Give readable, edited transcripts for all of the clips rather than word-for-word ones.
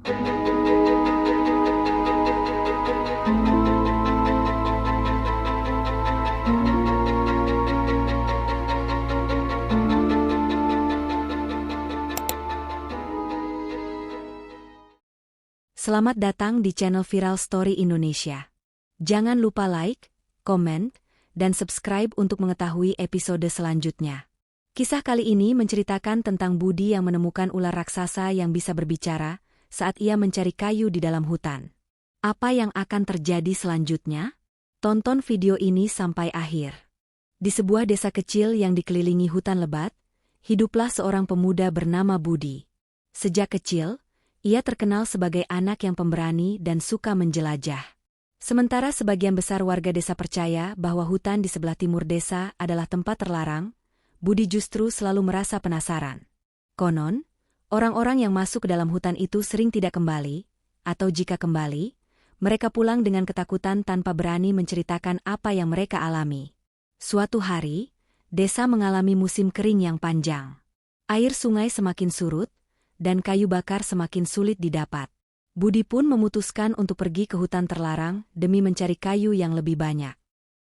Selamat datang di channel Viral Story Indonesia. Jangan lupa like, komen, dan subscribe untuk mengetahui episode selanjutnya. Kisah kali ini menceritakan tentang Budi yang menemukan ular raksasa yang bisa berbicara saat ia mencari kayu di dalam hutan. Apa yang akan terjadi selanjutnya? Tonton video ini sampai akhir. Di sebuah desa kecil yang dikelilingi hutan lebat, hiduplah seorang pemuda bernama Budi. Sejak kecil, ia terkenal sebagai anak yang pemberani dan suka menjelajah. Sementara sebagian besar warga desa percaya bahwa hutan di sebelah timur desa adalah tempat terlarang, Budi justru selalu merasa penasaran. Konon, orang-orang yang masuk ke dalam hutan itu sering tidak kembali, atau jika kembali, mereka pulang dengan ketakutan tanpa berani menceritakan apa yang mereka alami. Suatu hari, desa mengalami musim kering yang panjang. Air sungai semakin surut, dan kayu bakar semakin sulit didapat. Budi pun memutuskan untuk pergi ke hutan terlarang demi mencari kayu yang lebih banyak.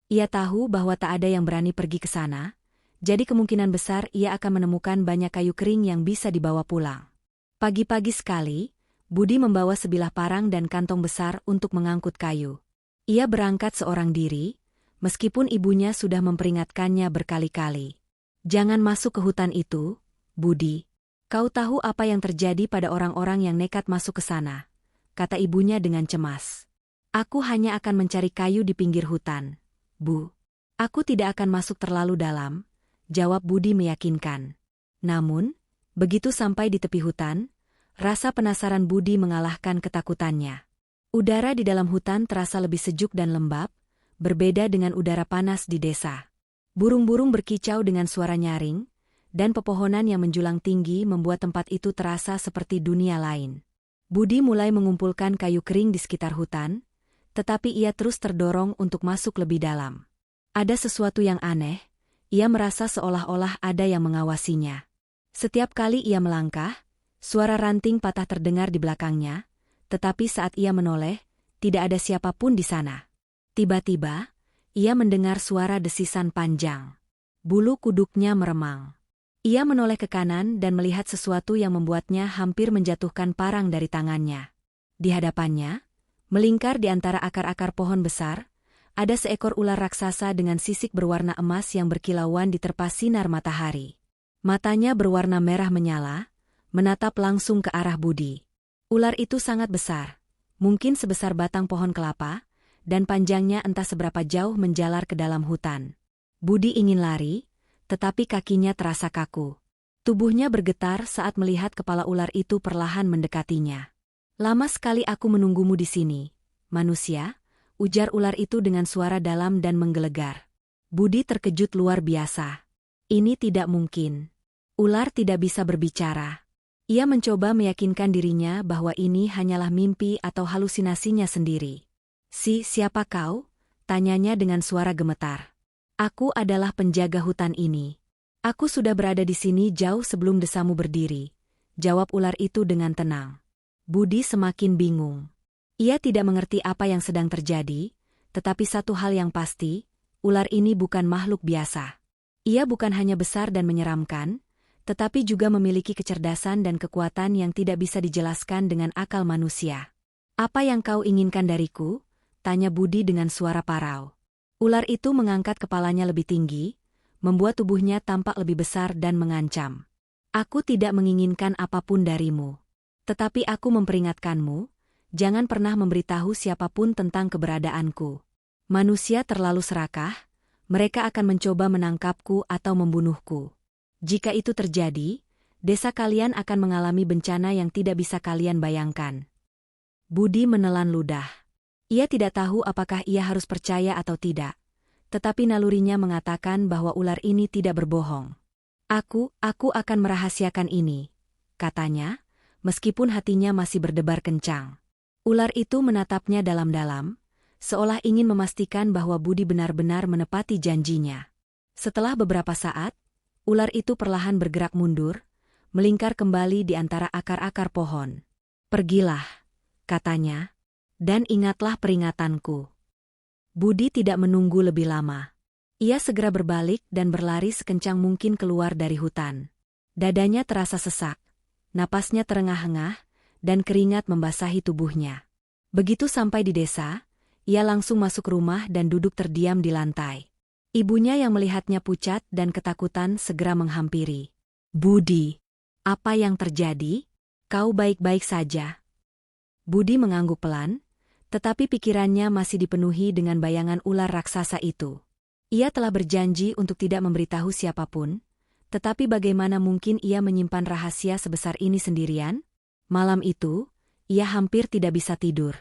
Ia tahu bahwa tak ada yang berani pergi ke sana, jadi kemungkinan besar ia akan menemukan banyak kayu kering yang bisa dibawa pulang. Pagi-pagi sekali, Budi membawa sebilah parang dan kantong besar untuk mengangkut kayu. Ia berangkat seorang diri, meskipun ibunya sudah memperingatkannya berkali-kali. "Jangan masuk ke hutan itu, Budi. Kau tahu apa yang terjadi pada orang-orang yang nekat masuk ke sana," kata ibunya dengan cemas. "Aku hanya akan mencari kayu di pinggir hutan, Bu. Aku tidak akan masuk terlalu dalam," jawab Budi meyakinkan. Namun, begitu sampai di tepi hutan, rasa penasaran Budi mengalahkan ketakutannya. Udara di dalam hutan terasa lebih sejuk dan lembab, berbeda dengan udara panas di desa. Burung-burung berkicau dengan suara nyaring, dan pepohonan yang menjulang tinggi membuat tempat itu terasa seperti dunia lain. Budi mulai mengumpulkan kayu kering di sekitar hutan, tetapi ia terus terdorong untuk masuk lebih dalam. Ada sesuatu yang aneh, ia merasa seolah-olah ada yang mengawasinya. Setiap kali ia melangkah, suara ranting patah terdengar di belakangnya, tetapi saat ia menoleh, tidak ada siapapun di sana. Tiba-tiba, ia mendengar suara desisan panjang. Bulu kuduknya meremang. Ia menoleh ke kanan dan melihat sesuatu yang membuatnya hampir menjatuhkan parang dari tangannya. Di hadapannya, melingkar di antara akar-akar pohon besar, ada seekor ular raksasa dengan sisik berwarna emas yang berkilauan diterpa sinar matahari. Matanya berwarna merah menyala, menatap langsung ke arah Budi. Ular itu sangat besar, mungkin sebesar batang pohon kelapa, dan panjangnya entah seberapa jauh menjalar ke dalam hutan. Budi ingin lari, tetapi kakinya terasa kaku. Tubuhnya bergetar saat melihat kepala ular itu perlahan mendekatinya. "Lama sekali aku menunggumu di sini, manusia," ujar ular itu dengan suara dalam dan menggelegar. Budi terkejut luar biasa. Ini tidak mungkin. Ular tidak bisa berbicara. Ia mencoba meyakinkan dirinya bahwa ini hanyalah mimpi atau halusinasinya sendiri. Siapa kau?" tanyanya dengan suara gemetar. "Aku adalah penjaga hutan ini. Aku sudah berada di sini jauh sebelum desamu berdiri," jawab ular itu dengan tenang. Budi semakin bingung. Ia tidak mengerti apa yang sedang terjadi, tetapi satu hal yang pasti, ular ini bukan makhluk biasa. Ia bukan hanya besar dan menyeramkan, tetapi juga memiliki kecerdasan dan kekuatan yang tidak bisa dijelaskan dengan akal manusia. "Apa yang kau inginkan dariku?" tanya Budi dengan suara parau. Ular itu mengangkat kepalanya lebih tinggi, membuat tubuhnya tampak lebih besar dan mengancam. "Aku tidak menginginkan apapun darimu. Tetapi aku memperingatkanmu, jangan pernah memberitahu siapapun tentang keberadaanku. Manusia terlalu serakah, mereka akan mencoba menangkapku atau membunuhku. Jika itu terjadi, desa kalian akan mengalami bencana yang tidak bisa kalian bayangkan." Budi menelan ludah. Ia tidak tahu apakah ia harus percaya atau tidak, tetapi nalurinya mengatakan bahwa ular ini tidak berbohong. Aku akan merahasiakan ini," katanya, meskipun hatinya masih berdebar kencang. Ular itu menatapnya dalam-dalam, seolah ingin memastikan bahwa Budi benar-benar menepati janjinya. Setelah beberapa saat, ular itu perlahan bergerak mundur, melingkar kembali di antara akar-akar pohon. Pergilah, katanya, dan ingatlah peringatanku. Budi tidak menunggu lebih lama. Ia segera berbalik dan berlari sekencang mungkin keluar dari hutan. Dadanya terasa sesak, napasnya terengah-engah, dan keringat membasahi tubuhnya. Begitu sampai di desa, ia langsung masuk rumah dan duduk terdiam di lantai. Ibunya yang melihatnya pucat dan ketakutan segera menghampiri. Budi, apa yang terjadi? Kau baik-baik saja? Budi mengangguk pelan, tetapi pikirannya masih dipenuhi dengan bayangan ular raksasa itu. Ia telah berjanji untuk tidak memberitahu siapapun, tetapi bagaimana mungkin ia menyimpan rahasia sebesar ini sendirian? Malam itu, ia hampir tidak bisa tidur.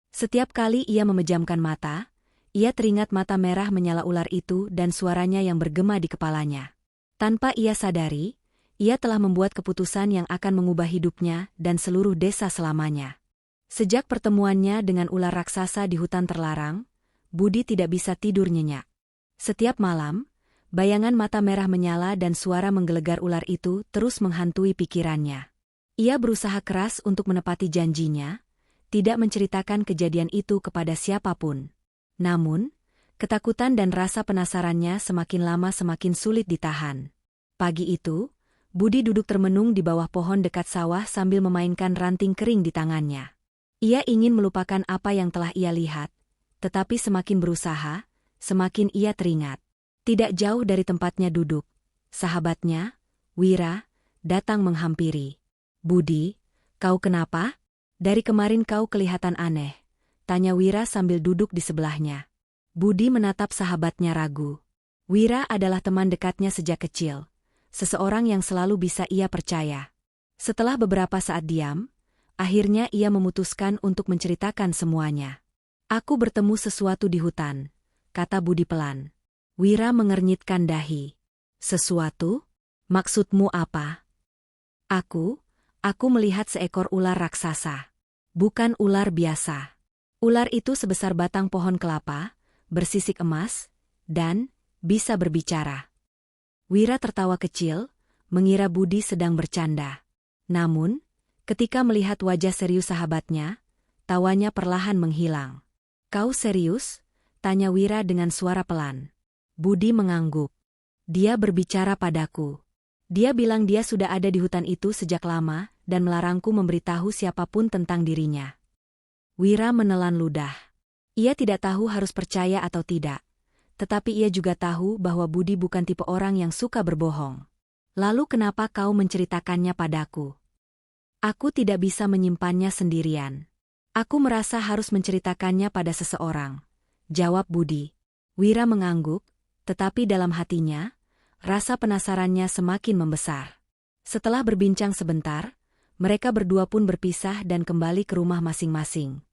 Setiap kali ia memejamkan mata, ia teringat mata merah menyala ular itu dan suaranya yang bergema di kepalanya. Tanpa ia sadari, ia telah membuat keputusan yang akan mengubah hidupnya dan seluruh desa selamanya. Sejak pertemuannya dengan ular raksasa di hutan terlarang, Budi tidak bisa tidur nyenyak. Setiap malam, bayangan mata merah menyala dan suara menggelegar ular itu terus menghantui pikirannya. Ia berusaha keras untuk menepati janjinya, tidak menceritakan kejadian itu kepada siapapun. Namun, ketakutan dan rasa penasarannya semakin lama semakin sulit ditahan. Pagi itu, Budi duduk termenung di bawah pohon dekat sawah sambil memainkan ranting kering di tangannya. Ia ingin melupakan apa yang telah ia lihat, tetapi semakin berusaha, semakin ia teringat. Tidak jauh dari tempatnya duduk, sahabatnya, Wira, datang menghampiri. Budi, kau kenapa? Dari kemarin kau kelihatan aneh, tanya Wira sambil duduk di sebelahnya. Budi menatap sahabatnya ragu. Wira adalah teman dekatnya sejak kecil, seseorang yang selalu bisa ia percaya. Setelah beberapa saat diam, akhirnya ia memutuskan untuk menceritakan semuanya. Aku bertemu sesuatu di hutan, kata Budi pelan. Wira mengernyitkan dahi. Sesuatu? Maksudmu apa? Aku melihat seekor ular raksasa. Bukan ular biasa. Ular itu sebesar batang pohon kelapa, bersisik emas, dan bisa berbicara. Wira tertawa kecil, mengira Budi sedang bercanda. Namun, ketika melihat wajah serius sahabatnya, tawanya perlahan menghilang. Kau serius? Tanya Wira dengan suara pelan. Budi mengangguk. Dia berbicara padaku. Dia bilang dia sudah ada di hutan itu sejak lama dan melarangku memberitahu siapapun tentang dirinya. Wira menelan ludah. Ia tidak tahu harus percaya atau tidak. Tetapi ia juga tahu bahwa Budi bukan tipe orang yang suka berbohong. Lalu kenapa kau menceritakannya padaku? Aku tidak bisa menyimpannya sendirian. Aku merasa harus menceritakannya pada seseorang, jawab Budi. Wira mengangguk, tetapi dalam hatinya, rasa penasarannya semakin membesar. Setelah berbincang sebentar, mereka berdua pun berpisah dan kembali ke rumah masing-masing.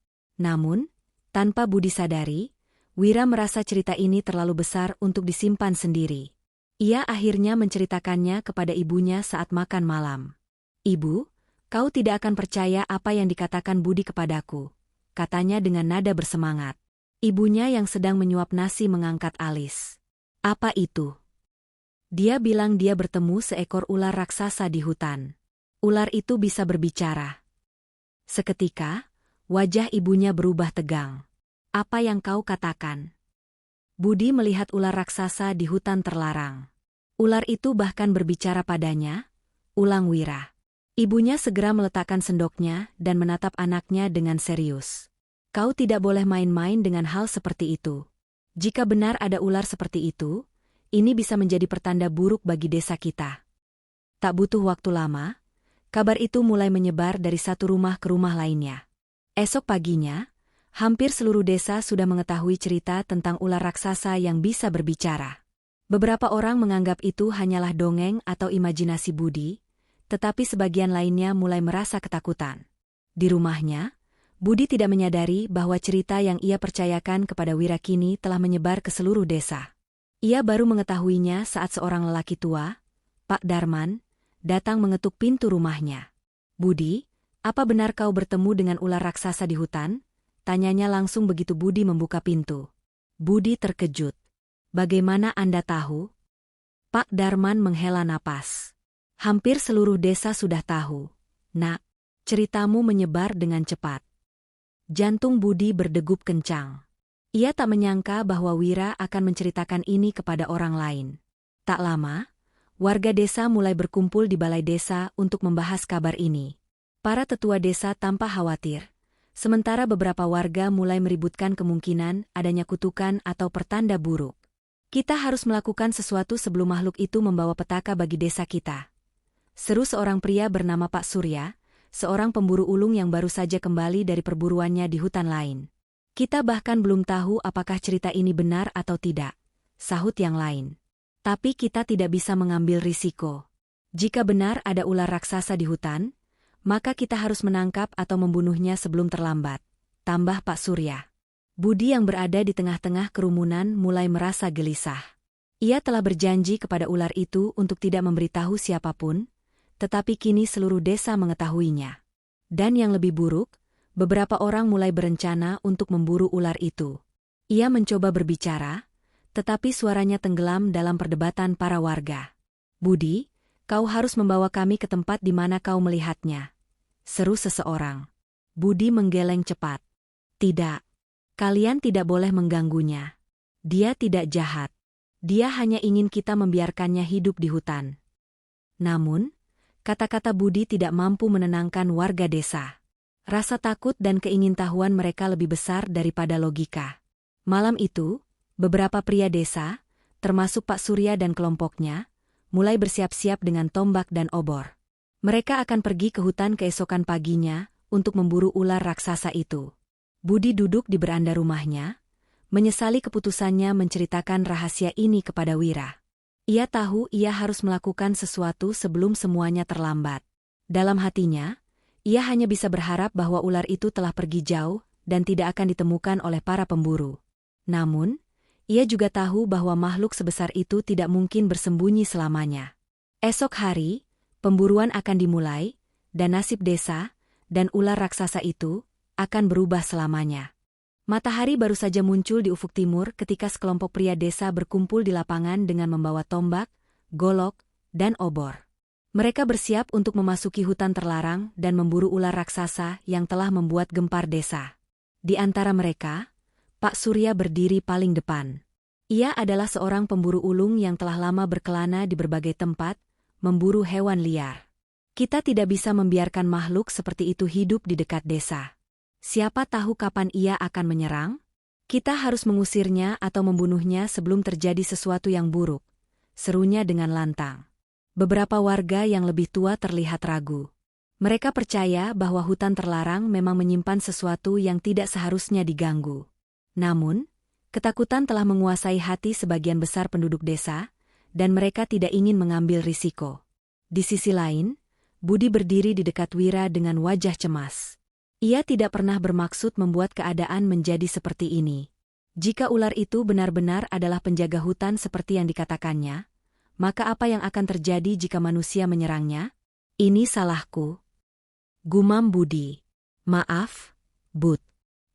Namun, tanpa Budi sadari, Wira merasa cerita ini terlalu besar untuk disimpan sendiri. Ia akhirnya menceritakannya kepada ibunya saat makan malam. Ibu, kau tidak akan percaya apa yang dikatakan Budi kepadaku, katanya dengan nada bersemangat. Ibunya yang sedang menyuap nasi mengangkat alis. Apa itu? Dia bilang dia bertemu seekor ular raksasa di hutan. Ular itu bisa berbicara. Seketika, wajah ibunya berubah tegang. Apa yang kau katakan? Budi melihat ular raksasa di hutan terlarang. Ular itu bahkan berbicara padanya, ulang Wira. Ibunya segera meletakkan sendoknya dan menatap anaknya dengan serius. Kau tidak boleh main-main dengan hal seperti itu. Jika benar ada ular seperti itu, ini bisa menjadi pertanda buruk bagi desa kita. Tak butuh waktu lama, kabar itu mulai menyebar dari satu rumah ke rumah lainnya. Esok paginya, hampir seluruh desa sudah mengetahui cerita tentang ular raksasa yang bisa berbicara. Beberapa orang menganggap itu hanyalah dongeng atau imajinasi Budi, tetapi sebagian lainnya mulai merasa ketakutan. Di rumahnya, Budi tidak menyadari bahwa cerita yang ia percayakan kepada Wira kini telah menyebar ke seluruh desa. Ia baru mengetahuinya saat seorang lelaki tua, Pak Darman, datang mengetuk pintu rumahnya. Budi, apa benar kau bertemu dengan ular raksasa di hutan? Tanyanya langsung begitu Budi membuka pintu. Budi terkejut. Bagaimana Anda tahu? Pak Darman menghela napas. Hampir seluruh desa sudah tahu, Nak. Ceritamu menyebar dengan cepat. Jantung Budi berdegup kencang. Ia tak menyangka bahwa Wira akan menceritakan ini kepada orang lain. Tak lama, warga desa mulai berkumpul di balai desa untuk membahas kabar ini. Para tetua desa tampak khawatir, sementara beberapa warga mulai meributkan kemungkinan adanya kutukan atau pertanda buruk. Kita harus melakukan sesuatu sebelum makhluk itu membawa petaka bagi desa kita, seru seorang pria bernama Pak Surya, seorang pemburu ulung yang baru saja kembali dari perburuannya di hutan lain. Kita bahkan belum tahu apakah cerita ini benar atau tidak, sahut yang lain. Tapi kita tidak bisa mengambil risiko. Jika benar ada ular raksasa di hutan, maka kita harus menangkap atau membunuhnya sebelum terlambat, tambah Pak Surya. Budi yang berada di tengah-tengah kerumunan mulai merasa gelisah. Ia telah berjanji kepada ular itu untuk tidak memberitahu siapapun, tetapi kini seluruh desa mengetahuinya. Dan yang lebih buruk, beberapa orang mulai berencana untuk memburu ular itu. Ia mencoba berbicara, tetapi suaranya tenggelam dalam perdebatan para warga. "Budi, kau harus membawa kami ke tempat di mana kau melihatnya," seru seseorang. Budi menggeleng cepat. "Tidak. Kalian tidak boleh mengganggunya. Dia tidak jahat. Dia hanya ingin kita membiarkannya hidup di hutan." Namun, kata-kata Budi tidak mampu menenangkan warga desa. Rasa takut dan keingintahuan mereka lebih besar daripada logika. Malam itu, beberapa pria desa, termasuk Pak Surya dan kelompoknya, mulai bersiap-siap dengan tombak dan obor. Mereka akan pergi ke hutan keesokan paginya untuk memburu ular raksasa itu. Budi duduk di beranda rumahnya, menyesali keputusannya menceritakan rahasia ini kepada Wira. Ia tahu ia harus melakukan sesuatu sebelum semuanya terlambat. Dalam hatinya, ia hanya bisa berharap bahwa ular itu telah pergi jauh dan tidak akan ditemukan oleh para pemburu. Namun, ia juga tahu bahwa makhluk sebesar itu tidak mungkin bersembunyi selamanya. Esok hari, pemburuan akan dimulai, dan nasib desa dan ular raksasa itu akan berubah selamanya. Matahari baru saja muncul di ufuk timur ketika sekelompok pria desa berkumpul di lapangan dengan membawa tombak, golok, dan obor. Mereka bersiap untuk memasuki hutan terlarang dan memburu ular raksasa yang telah membuat gempar desa. Di antara mereka, Pak Surya berdiri paling depan. Ia adalah seorang pemburu ulung yang telah lama berkelana di berbagai tempat, memburu hewan liar. Kita tidak bisa membiarkan makhluk seperti itu hidup di dekat desa. Siapa tahu kapan ia akan menyerang? Kita harus mengusirnya atau membunuhnya sebelum terjadi sesuatu yang buruk, serunya dengan lantang. Beberapa warga yang lebih tua terlihat ragu. Mereka percaya bahwa hutan terlarang memang menyimpan sesuatu yang tidak seharusnya diganggu. Namun, ketakutan telah menguasai hati sebagian besar penduduk desa, dan mereka tidak ingin mengambil risiko. Di sisi lain, Budi berdiri di dekat Wira dengan wajah cemas. Ia tidak pernah bermaksud membuat keadaan menjadi seperti ini. Jika ular itu benar-benar adalah penjaga hutan seperti yang dikatakannya, maka apa yang akan terjadi jika manusia menyerangnya? "Ini salahku," gumam Budi. "Maaf, Bud.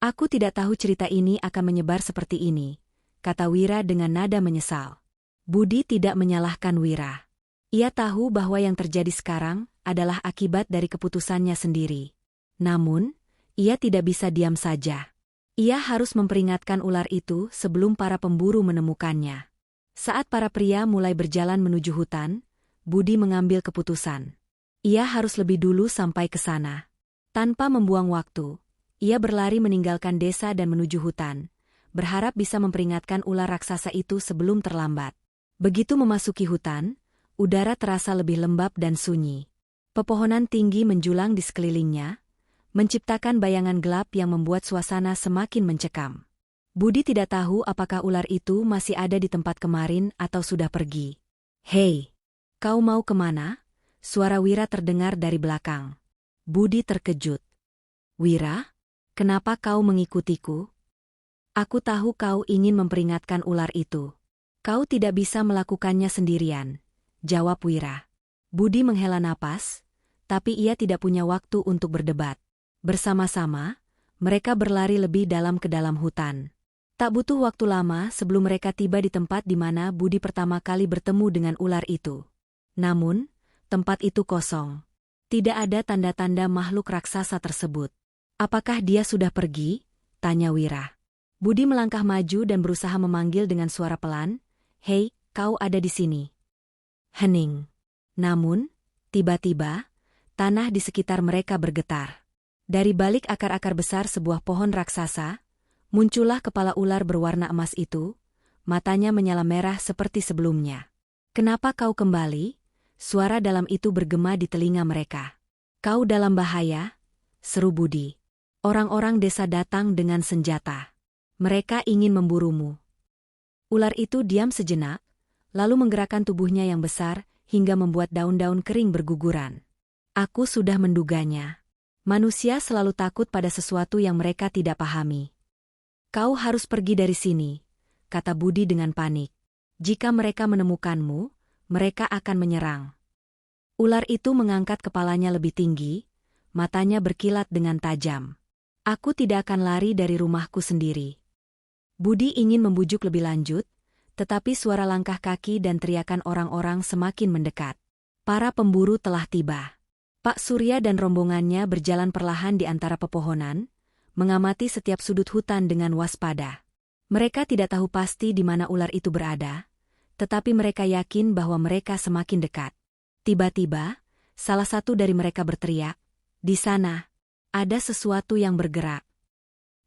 Aku tidak tahu cerita ini akan menyebar seperti ini," kata Wira dengan nada menyesal. Budi tidak menyalahkan Wira. Ia tahu bahwa yang terjadi sekarang adalah akibat dari keputusannya sendiri. Namun, ia tidak bisa diam saja. Ia harus memperingatkan ular itu sebelum para pemburu menemukannya. Saat para pria mulai berjalan menuju hutan, Budi mengambil keputusan. Ia harus lebih dulu sampai ke sana. Tanpa membuang waktu, ia berlari meninggalkan desa dan menuju hutan, berharap bisa memperingatkan ular raksasa itu sebelum terlambat. Begitu memasuki hutan, udara terasa lebih lembab dan sunyi. Pepohonan tinggi menjulang di sekelilingnya, menciptakan bayangan gelap yang membuat suasana semakin mencekam. Budi tidak tahu apakah ular itu masih ada di tempat kemarin atau sudah pergi. "Hei, kau mau kemana?" Suara Wira terdengar dari belakang. Budi terkejut. "Wira, kenapa kau mengikutiku?" "Aku tahu kau ingin memperingatkan ular itu. Kau tidak bisa melakukannya sendirian," jawab Wira. Budi menghela napas, tapi ia tidak punya waktu untuk berdebat. Bersama-sama, mereka berlari lebih dalam ke dalam hutan. Tak butuh waktu lama sebelum mereka tiba di tempat di mana Budi pertama kali bertemu dengan ular itu. Namun, tempat itu kosong. Tidak ada tanda-tanda makhluk raksasa tersebut. Apakah dia sudah pergi? Tanya Wira. Budi melangkah maju dan berusaha memanggil dengan suara pelan, "Hei, kau ada di sini." Hening. Namun, tiba-tiba, tanah di sekitar mereka bergetar. Dari balik akar-akar besar sebuah pohon raksasa, muncullah kepala ular berwarna emas itu, matanya menyala merah seperti sebelumnya. "Kenapa kau kembali?" Suara dalam itu bergema di telinga mereka. "Kau dalam bahaya," seru Budi. "Orang-orang desa datang dengan senjata. Mereka ingin memburumu." Ular itu diam sejenak, lalu menggerakkan tubuhnya yang besar hingga membuat daun-daun kering berguguran. "Aku sudah menduganya. Manusia selalu takut pada sesuatu yang mereka tidak pahami. Kau harus pergi dari sini," kata Budi dengan panik. "Jika mereka menemukanmu, mereka akan menyerang." Ular itu mengangkat kepalanya lebih tinggi, matanya berkilat dengan tajam. "Aku tidak akan lari dari rumahku sendiri." Budi ingin membujuk lebih lanjut, tetapi suara langkah kaki dan teriakan orang-orang semakin mendekat. Para pemburu telah tiba. Pak Surya dan rombongannya berjalan perlahan di antara pepohonan, mengamati setiap sudut hutan dengan waspada. Mereka tidak tahu pasti di mana ular itu berada, tetapi mereka yakin bahwa mereka semakin dekat. Tiba-tiba, salah satu dari mereka berteriak, "Di sana, ada sesuatu yang bergerak."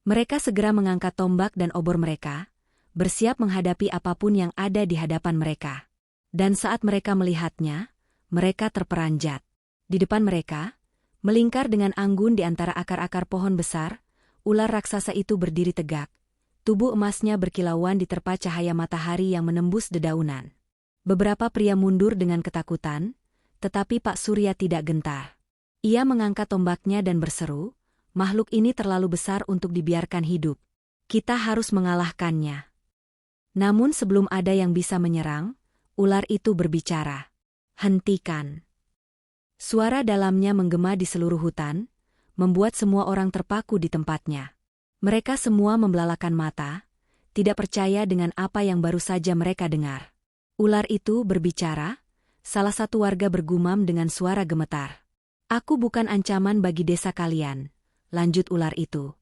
Mereka segera mengangkat tombak dan obor mereka, bersiap menghadapi apapun yang ada di hadapan mereka. Dan saat mereka melihatnya, mereka terperanjat. Di depan mereka, melingkar dengan anggun di antara akar-akar pohon besar, ular raksasa itu berdiri tegak. Tubuh emasnya berkilauan diterpa cahaya matahari yang menembus dedaunan. Beberapa pria mundur dengan ketakutan, tetapi Pak Surya tidak gentar. Ia mengangkat tombaknya dan berseru, "Makhluk ini terlalu besar untuk dibiarkan hidup. Kita harus mengalahkannya." Namun sebelum ada yang bisa menyerang, ular itu berbicara. "Hentikan." Suara dalamnya menggema di seluruh hutan, membuat semua orang terpaku di tempatnya. Mereka semua membelalakan mata, tidak percaya dengan apa yang baru saja mereka dengar. Ular itu berbicara, salah satu warga bergumam dengan suara gemetar. "Aku bukan ancaman bagi desa kalian," lanjut ular itu.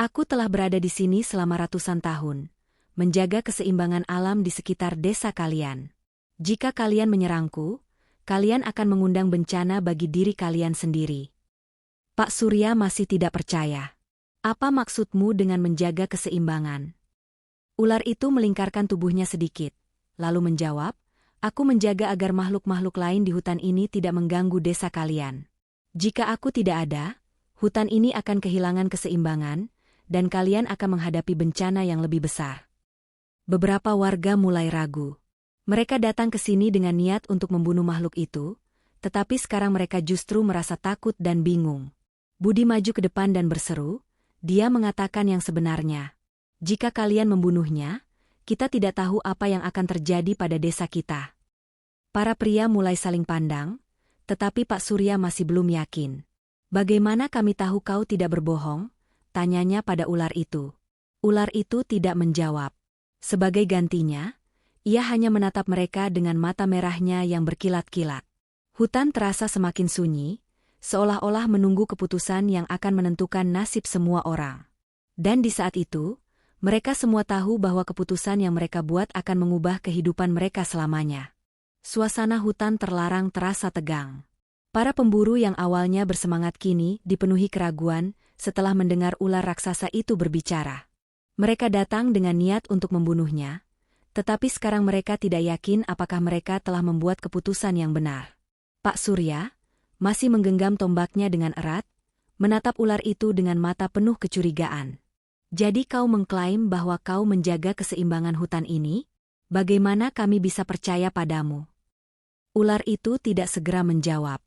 "Aku telah berada di sini selama ratusan tahun, menjaga keseimbangan alam di sekitar desa kalian. Jika kalian menyerangku, kalian akan mengundang bencana bagi diri kalian sendiri." Pak Surya masih tidak percaya. "Apa maksudmu dengan menjaga keseimbangan?" Ular itu melingkarkan tubuhnya sedikit, lalu menjawab, "Aku menjaga agar makhluk-makhluk lain di hutan ini tidak mengganggu desa kalian. Jika aku tidak ada, hutan ini akan kehilangan keseimbangan, dan kalian akan menghadapi bencana yang lebih besar." Beberapa warga mulai ragu. Mereka datang ke sini dengan niat untuk membunuh makhluk itu, tetapi sekarang mereka justru merasa takut dan bingung. Budi maju ke depan dan berseru, dia mengatakan yang sebenarnya. "Jika kalian membunuhnya, kita tidak tahu apa yang akan terjadi pada desa kita." Para pria mulai saling pandang, tetapi Pak Surya masih belum yakin. "Bagaimana kami tahu kau tidak berbohong?" tanyanya pada ular itu. Ular itu tidak menjawab. Sebagai gantinya, ia hanya menatap mereka dengan mata merahnya yang berkilat-kilat. Hutan terasa semakin sunyi, seolah-olah menunggu keputusan yang akan menentukan nasib semua orang. Dan di saat itu, mereka semua tahu bahwa keputusan yang mereka buat akan mengubah kehidupan mereka selamanya. Suasana hutan terlarang terasa tegang. Para pemburu yang awalnya bersemangat kini dipenuhi keraguan setelah mendengar ular raksasa itu berbicara. Mereka datang dengan niat untuk membunuhnya, tetapi sekarang mereka tidak yakin apakah mereka telah membuat keputusan yang benar. Pak Surya masih menggenggam tombaknya dengan erat, menatap ular itu dengan mata penuh kecurigaan. "Jadi kau mengklaim bahwa kau menjaga keseimbangan hutan ini? Bagaimana kami bisa percaya padamu?" Ular itu tidak segera menjawab.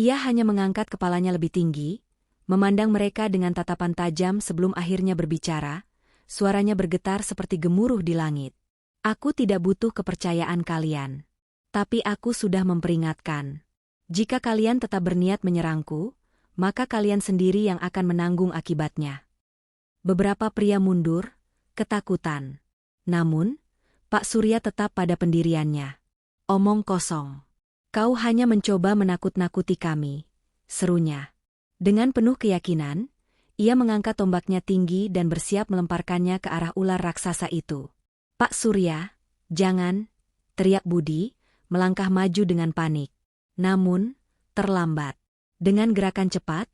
Ia hanya mengangkat kepalanya lebih tinggi, memandang mereka dengan tatapan tajam sebelum akhirnya berbicara, suaranya bergetar seperti gemuruh di langit. "Aku tidak butuh kepercayaan kalian. Tapi aku sudah memperingatkan. Jika kalian tetap berniat menyerangku, maka kalian sendiri yang akan menanggung akibatnya." Beberapa pria mundur, ketakutan. Namun, Pak Surya tetap pada pendiriannya. "Omong kosong. Kau hanya mencoba menakut-nakuti kami. serunya. Dengan penuh keyakinan, ia mengangkat tombaknya tinggi dan bersiap melemparkannya ke arah ular raksasa itu. "Pak Surya, jangan!" teriak Budi, melangkah maju dengan panik. Namun, terlambat. Dengan gerakan cepat,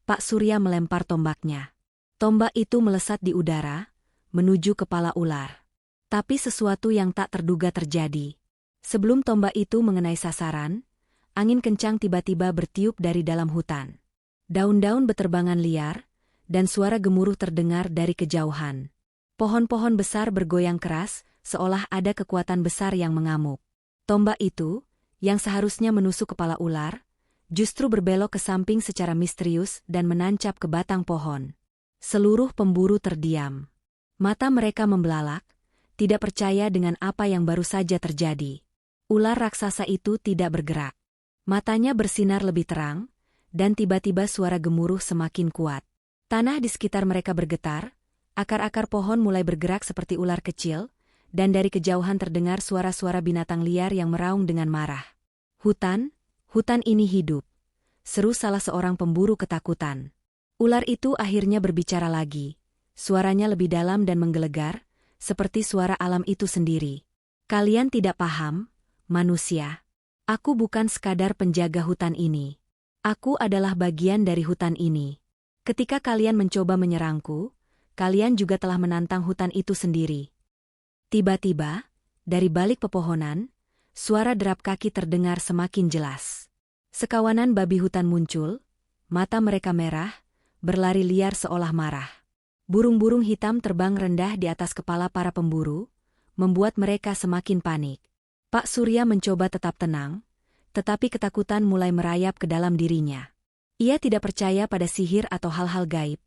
Pak Surya melempar tombaknya. Tombak itu melesat di udara, menuju kepala ular. Tapi sesuatu yang tak terduga terjadi. Sebelum tombak itu mengenai sasaran, angin kencang tiba-tiba bertiup dari dalam hutan. Daun-daun beterbangan liar, dan suara gemuruh terdengar dari kejauhan. Pohon-pohon besar bergoyang keras, seolah ada kekuatan besar yang mengamuk. Tombak itu, yang seharusnya menusuk kepala ular, justru berbelok ke samping secara misterius dan menancap ke batang pohon. Seluruh pemburu terdiam. Mata mereka membelalak, tidak percaya dengan apa yang baru saja terjadi. Ular raksasa itu tidak bergerak. Matanya bersinar lebih terang, dan tiba-tiba suara gemuruh semakin kuat. Tanah di sekitar mereka bergetar, akar-akar pohon mulai bergerak seperti ular kecil, dan dari kejauhan terdengar suara-suara binatang liar yang meraung dengan marah. "Hutan ini hidup," seru salah seorang pemburu ketakutan. Ular itu akhirnya berbicara lagi. Suaranya lebih dalam dan menggelegar, seperti suara alam itu sendiri. "Kalian tidak paham, manusia. Aku bukan sekadar penjaga hutan ini. Aku adalah bagian dari hutan ini. Ketika kalian mencoba menyerangku, kalian juga telah menantang hutan itu sendiri." Tiba-tiba, dari balik pepohonan, suara derap kaki terdengar semakin jelas. Sekawanan babi hutan muncul, mata mereka merah, berlari liar seolah marah. Burung-burung hitam terbang rendah di atas kepala para pemburu, membuat mereka semakin panik. Pak Surya mencoba tetap tenang, tetapi ketakutan mulai merayap ke dalam dirinya. Ia tidak percaya pada sihir atau hal-hal gaib,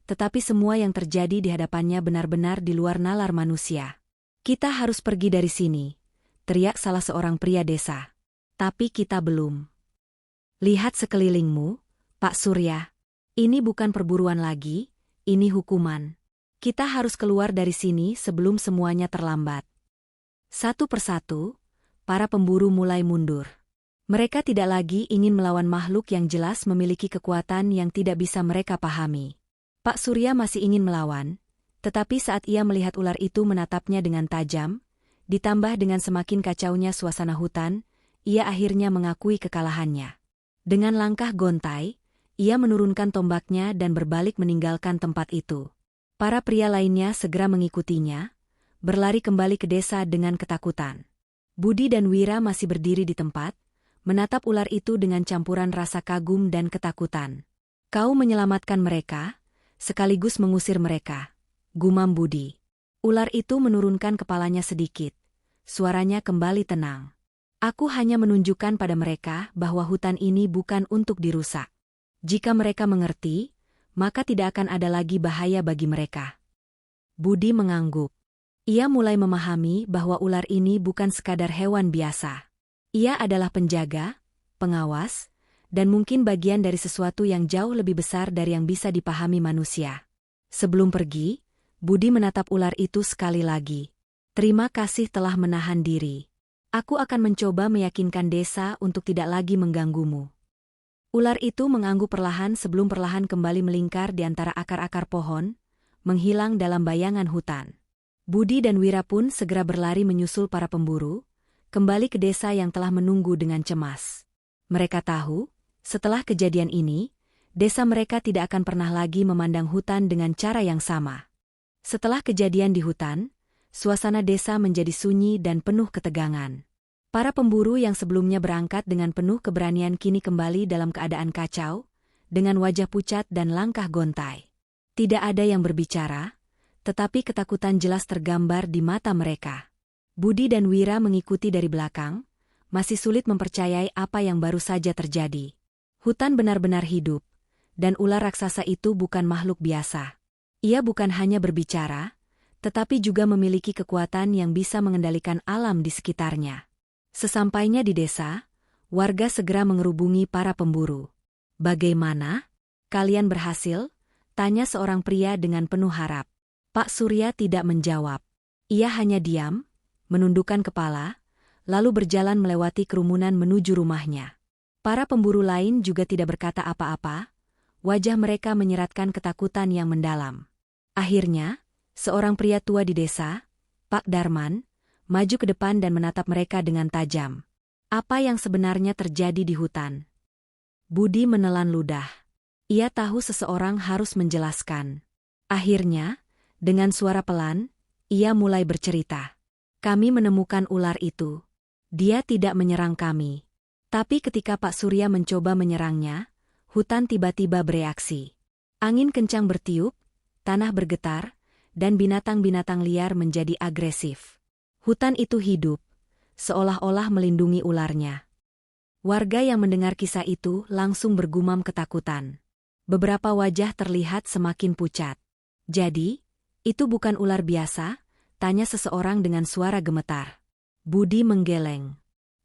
tetapi semua yang terjadi di hadapannya benar-benar di luar nalar manusia. "Kita harus pergi dari sini," teriak salah seorang pria desa. "Tapi kita belum. Lihat sekelilingmu, Pak Surya. Ini bukan perburuan lagi, ini hukuman. Kita harus keluar dari sini sebelum semuanya terlambat." Satu persatu, para pemburu mulai mundur. Mereka tidak lagi ingin melawan makhluk yang jelas memiliki kekuatan yang tidak bisa mereka pahami. Pak Surya masih ingin melawan, tetapi saat ia melihat ular itu menatapnya dengan tajam, ditambah dengan semakin kacaunya suasana hutan, ia akhirnya mengakui kekalahannya. Dengan langkah gontai, ia menurunkan tombaknya dan berbalik meninggalkan tempat itu. Para pria lainnya segera mengikutinya, berlari kembali ke desa dengan ketakutan. Budi dan Wira masih berdiri di tempat, menatap ular itu dengan campuran rasa kagum dan ketakutan. "Kau menyelamatkan mereka, sekaligus mengusir mereka," gumam Budi. Ular itu menurunkan kepalanya sedikit. Suaranya kembali tenang. "Aku hanya menunjukkan pada mereka bahwa hutan ini bukan untuk dirusak. Jika mereka mengerti, maka tidak akan ada lagi bahaya bagi mereka." Budi mengangguk. Ia mulai memahami bahwa ular ini bukan sekadar hewan biasa. Ia adalah penjaga, pengawas, dan mungkin bagian dari sesuatu yang jauh lebih besar dari yang bisa dipahami manusia. Sebelum pergi, Budi menatap ular itu sekali lagi. "Terima kasih telah menahan diri. Aku akan mencoba meyakinkan desa untuk tidak lagi mengganggumu." Ular itu mengangguk perlahan sebelum perlahan kembali melingkar di antara akar-akar pohon, menghilang dalam bayangan hutan. Budi dan Wira pun segera berlari menyusul para pemburu, kembali ke desa yang telah menunggu dengan cemas. Mereka tahu, setelah kejadian ini, desa mereka tidak akan pernah lagi memandang hutan dengan cara yang sama. Setelah kejadian di hutan, suasana desa menjadi sunyi dan penuh ketegangan. Para pemburu yang sebelumnya berangkat dengan penuh keberanian kini kembali dalam keadaan kacau, dengan wajah pucat dan langkah gontai. Tidak ada yang berbicara, tetapi ketakutan jelas tergambar di mata mereka. Budi dan Wira mengikuti dari belakang, masih sulit mempercayai apa yang baru saja terjadi. Hutan benar-benar hidup, dan ular raksasa itu bukan makhluk biasa. Ia bukan hanya berbicara, tetapi juga memiliki kekuatan yang bisa mengendalikan alam di sekitarnya. Sesampainya di desa, warga segera mengerubungi para pemburu. "Bagaimana? Kalian berhasil?" tanya seorang pria dengan penuh harap. Pak Surya tidak menjawab. Ia hanya diam, menundukkan kepala, lalu berjalan melewati kerumunan menuju rumahnya. Para pemburu lain juga tidak berkata apa-apa, wajah mereka menyeratkan ketakutan yang mendalam. Akhirnya, seorang pria tua di desa, Pak Darman, maju ke depan dan menatap mereka dengan tajam. Apa yang sebenarnya terjadi di hutan? Budi menelan ludah. Ia tahu seseorang harus menjelaskan. Akhirnya, dengan suara pelan, ia mulai bercerita. Kami menemukan ular itu. Dia tidak menyerang kami. Tapi ketika Pak Surya mencoba menyerangnya, hutan tiba-tiba bereaksi. Angin kencang bertiup, tanah bergetar, dan binatang-binatang liar menjadi agresif. Hutan itu hidup, seolah-olah melindungi ularnya. Warga yang mendengar kisah itu langsung bergumam ketakutan. Beberapa wajah terlihat semakin pucat. Jadi, itu bukan ular biasa? Tanya seseorang dengan suara gemetar. Budi menggeleng.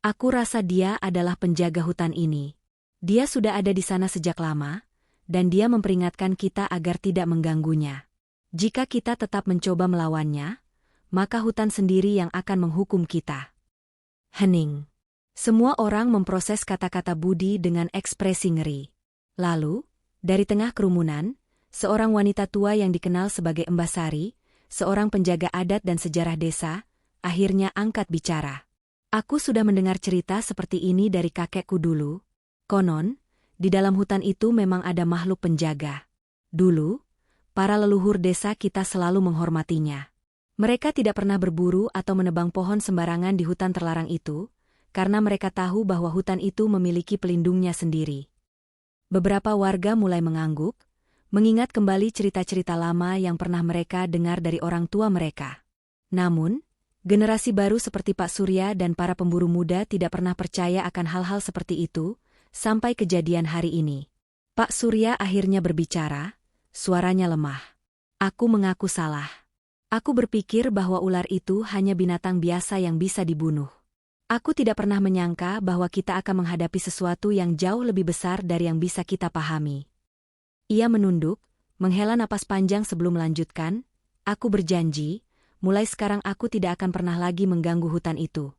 Aku rasa dia adalah penjaga hutan ini. Dia sudah ada di sana sejak lama, dan dia memperingatkan kita agar tidak mengganggunya. Jika kita tetap mencoba melawannya, maka hutan sendiri yang akan menghukum kita. Hening. Semua orang memproses kata-kata Budi dengan ekspresi ngeri. Lalu, dari tengah kerumunan, seorang wanita tua yang dikenal sebagai Mbah Sari, seorang penjaga adat dan sejarah desa, akhirnya angkat bicara. Aku sudah mendengar cerita seperti ini dari kakekku dulu. Konon, di dalam hutan itu memang ada makhluk penjaga. Dulu, para leluhur desa kita selalu menghormatinya. Mereka tidak pernah berburu atau menebang pohon sembarangan di hutan terlarang itu, karena mereka tahu bahwa hutan itu memiliki pelindungnya sendiri. Beberapa warga mulai mengangguk, mengingat kembali cerita-cerita lama yang pernah mereka dengar dari orang tua mereka. Namun, generasi baru seperti Pak Surya dan para pemburu muda tidak pernah percaya akan hal-hal seperti itu, sampai kejadian hari ini. Pak Surya akhirnya berbicara, suaranya lemah. Aku mengaku salah. Aku berpikir bahwa ular itu hanya binatang biasa yang bisa dibunuh. Aku tidak pernah menyangka bahwa kita akan menghadapi sesuatu yang jauh lebih besar dari yang bisa kita pahami. Ia menunduk, menghela napas panjang sebelum melanjutkan, aku berjanji, mulai sekarang aku tidak akan pernah lagi mengganggu hutan itu.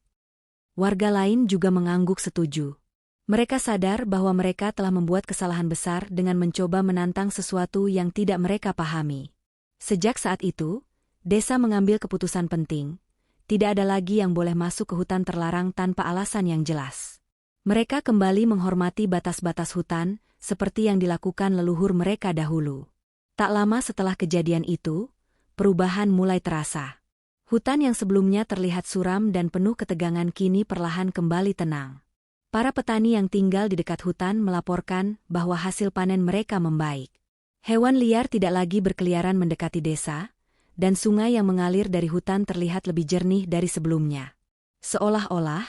Warga lain juga mengangguk setuju. Mereka sadar bahwa mereka telah membuat kesalahan besar dengan mencoba menantang sesuatu yang tidak mereka pahami. Sejak saat itu, desa mengambil keputusan penting. Tidak ada lagi yang boleh masuk ke hutan terlarang tanpa alasan yang jelas. Mereka kembali menghormati batas-batas hutan, seperti yang dilakukan leluhur mereka dahulu. Tak lama setelah kejadian itu, perubahan mulai terasa. Hutan yang sebelumnya terlihat suram dan penuh ketegangan kini perlahan kembali tenang. Para petani yang tinggal di dekat hutan melaporkan bahwa hasil panen mereka membaik. Hewan liar tidak lagi berkeliaran mendekati desa, dan sungai yang mengalir dari hutan terlihat lebih jernih dari sebelumnya. Seolah-olah,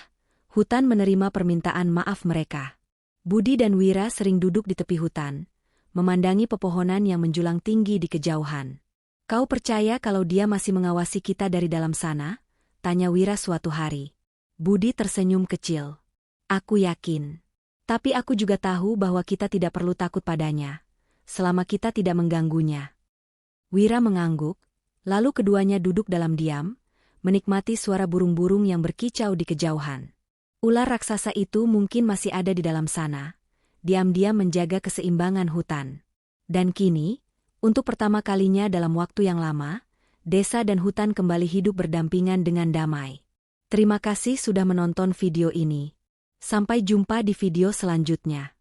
hutan menerima permintaan maaf mereka. Budi dan Wira sering duduk di tepi hutan, memandangi pepohonan yang menjulang tinggi di kejauhan. Kau percaya kalau dia masih mengawasi kita dari dalam sana? Tanya Wira suatu hari. Budi tersenyum kecil. Aku yakin. Tapi aku juga tahu bahwa kita tidak perlu takut padanya, selama kita tidak mengganggunya. Wira mengangguk, lalu keduanya duduk dalam diam, menikmati suara burung-burung yang berkicau di kejauhan. Ular raksasa itu mungkin masih ada di dalam sana, diam-diam menjaga keseimbangan hutan. Dan kini, untuk pertama kalinya dalam waktu yang lama, desa dan hutan kembali hidup berdampingan dengan damai. Terima kasih sudah menonton video ini. Sampai jumpa di video selanjutnya.